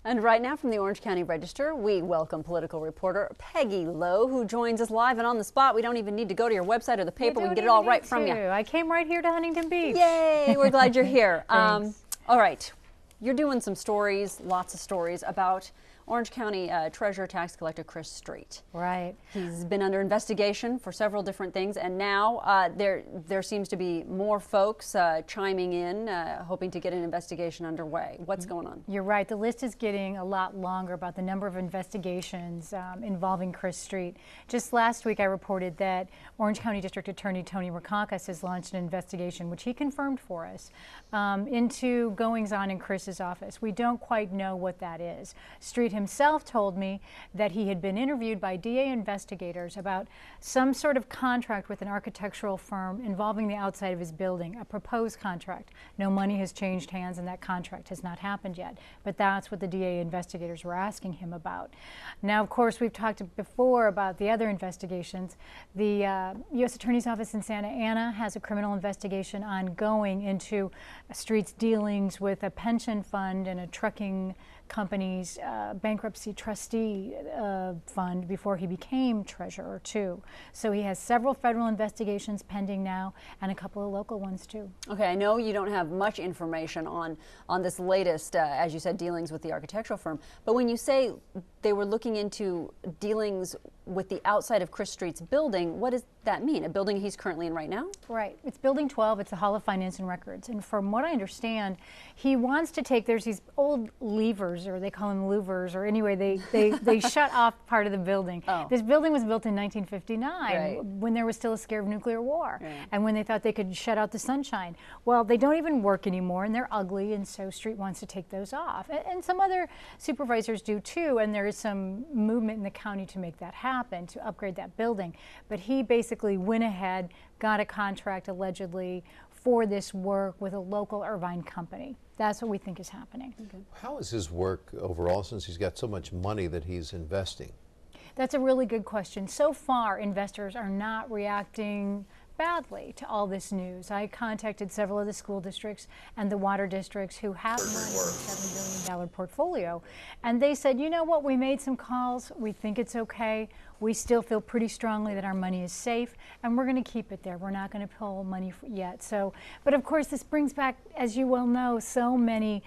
And right now from the Orange County Register, we welcome political reporter Peggy Lowe, who joins us live and on the spot. We don't even need to go to your website or the paper. We can get it all right from you. I came right here to Huntington Beach. Yay! We're glad you're here. Thanks. All right. You're doing some stories, lots of stories about Orange County Treasurer Tax Collector Chris Street. Right. He's been under investigation for several different things, and now there seems to be more folks chiming in, hoping to get an investigation underway. What's going on? You're right. The list is getting a lot longer about the number of investigations involving Chris Street. Just last week, I reported that Orange County District Attorney Tony Rackauckus has launched an investigation, which he confirmed for us, into goings-on in Chris's office. We don't quite know what that is. Street himself told me that he had been interviewed by DA investigators about some sort of contract with an architectural firm involving the outside of his building, a proposed contract. No money has changed hands and that contract has not happened yet, but that's what the DA investigators were asking him about. Now, of course, we've talked before about the other investigations. The U.S. Attorney's Office in Santa Ana has a criminal investigation ongoing into Street's dealings with a pension fund and a trucking company's bankruptcy trustee fund before he became treasurer too. So he has several federal investigations pending now and a couple of local ones too. Okay, I know you don't have much information on this latest, as you said, dealings with the architectural firm, but when you say they were looking into dealings with the outside of Chris Street's building, what does that mean? A building he's currently in right now? Right. It's Building 12. It's the Hall of Finance and Records. And from what I understand, he wants to take, there's these old levers, or they call them louvers, or anyway, they shut off part of the building. Oh. This building was built in 1959 right. when there was still a scare of nuclear war, right. and when they thought they could shut out the sunshine. Well, they don't even work anymore, and they're ugly, and so Street wants to take those off. And some other supervisors do too, and there is some movement in the county to make that happen, to upgrade that building. But he basically went ahead, got a contract allegedly for this work with a local Irvine company. That's what we think is happening. Okay. How is his work overall, since he's got so much money that he's investing? That's a really good question. So far, investors are not reacting badly to all this news. I contacted several of the school districts and the water districts who have money in a $7 billion portfolio, and they said, you know what, we made some calls, we think it's okay, we still feel pretty strongly that our money is safe, and we're going to keep it there. We're not going to pull money yet. So, but of course this brings back, as you well know, so many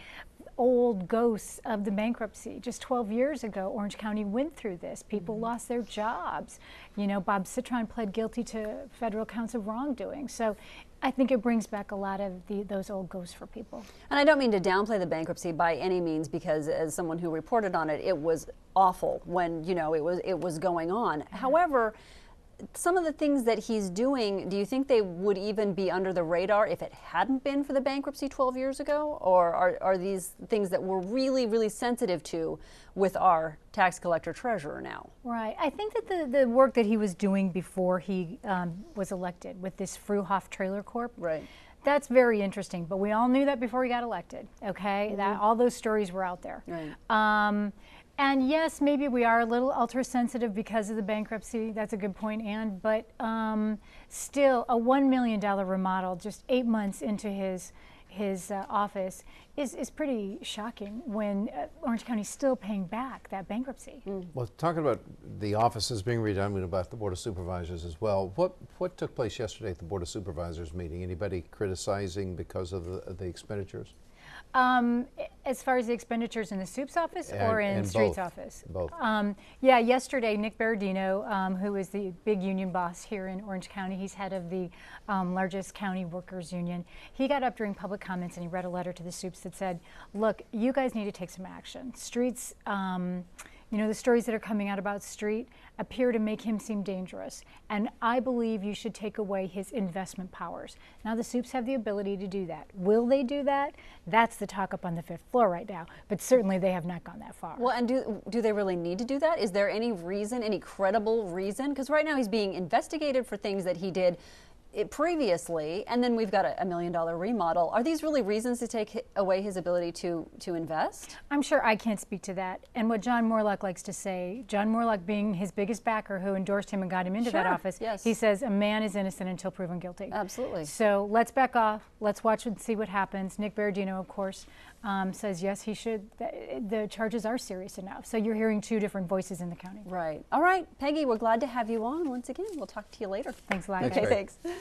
old ghosts of the bankruptcy. Just 12 years ago, Orange County went through this. People lost their jobs. You know, Bob Citron pled guilty to federal counts of wrongdoing. So I think it brings back a lot of those old ghosts for people. And I don't mean to downplay the bankruptcy by any means, because as someone who reported on it, it was awful when, you know, it was going on. Mm-hmm. However, some of the things that he's doing, do you think they would even be under the radar if it hadn't been for the bankruptcy 12 years ago? Or are these things that we're really, really sensitive to with our tax collector treasurer now? Right. I think that the work that he was doing before he was elected with this Fruhoff Trailer Corp. Right. That's very interesting, but we all knew that before he got elected, okay? Mm-hmm. That all those stories were out there. Right. And yes, maybe we are a little ultra-sensitive because of the bankruptcy. That's a good point, Ann. But still, a $1 million remodel just 8 months into his office is pretty shocking when Orange County's still paying back that bankruptcy. Mm. Well, talking about the offices being redone, and about the Board of Supervisors as well, what took place yesterday at the Board of Supervisors meeting? Anybody criticizing because of the expenditures? As far as the expenditures in the Soup's office or in Street's office? Both. Yeah, yesterday Nick Berardino, who is the big union boss here in Orange County, he's head of the largest county workers union, he got up during public comments and he read a letter to the Soup's that said, look, you guys need to take some action. Street's, you know, the stories that are coming out about Street appear to make him seem dangerous, and I believe you should take away his investment powers. Now the Soup's have the ability to do that. Will they do that? That's the talk up on the 5th floor right now, but certainly they have not gone that far. Well, and do they really need to do that? Is there any reason, any credible reason? Because right now he's being investigated for things that he did previously, and then we've got a $1 million remodel. Are these really reasons to take away his ability to invest? I'm sure I can't speak to that. And what John Moorlach likes to say, John Moorlach being his biggest backer who endorsed him and got him into that office, yes. He says a man is innocent until proven guilty. Absolutely. So let's back off. Let's watch and see what happens. Nick Berardino, of course, says yes, he should. The charges are serious enough. So you're hearing two different voices in the county. Right. All right, Peggy, we're glad to have you on once again. We'll talk to you later. Thanks a lot. Thanks, guys. Okay, Greg. thanks.